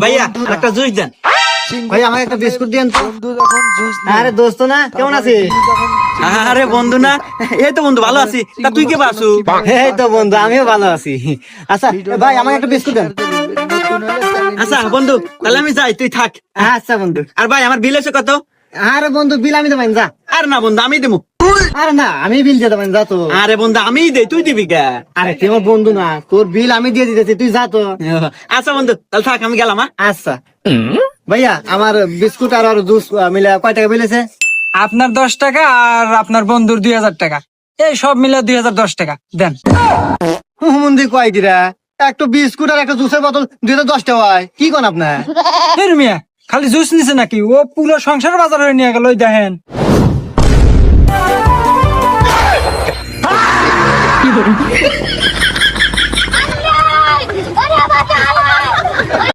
ভাইয়া একটা জুস দেন। ভাই আমাকে একটা বিস্কুট দিয়েন তো। বন্ধু যখন জুস আরে দোস্ত না, কেমন আছিস? আরে বন্ধু না, এই তো বন্ধু ভালো আছি। তা তুই কে বাসু? এই তো বন্ধু, আমিও ভালো আছি। আচ্ছা ভাই আমাকে একটা বিস্কুট দেন। আচ্ছা বন্ধু, তাহলে আমি যাই, তুই থাক। আচ্ছা বন্ধু। আর ভাই আমার বিল এসে কত? আরে বন্ধু বিল আমি দেবেন, যা। আর না বন্ধু, আমি দেবো। আরে না, আমি বিল দিয়ে দেবেন, যা তো। আরে বন্ধু আমিই দেই, তুই দিবি কে? আরে তুই আমার বন্ধু না, তোর বিল আমি দিয়ে দিতেছি, তুই যা তো। আচ্ছা বন্ধু, তাহলে থাক, আমি গেলাম। আচ্ছা ভাইয়া, আমার বিস্কুট আর জুস মিলে কয় টাকা বিলেছে? আপনার 10 টাকা আর আপনার বন্ধুর 2000 টাকা, এই সব মিলে 2010 টাকা দেন। হুমন্দি কয় কিরা, একটা বিস্কুট আর একটা জুসের বোতল 2010 টাকা হয়, কি কোন আপনার? এর মিয়া খালি জুস নিছে নাকি? ও পুরো সংসার বাজার হয়ে নিয়ে গেল, ওই দেখেন।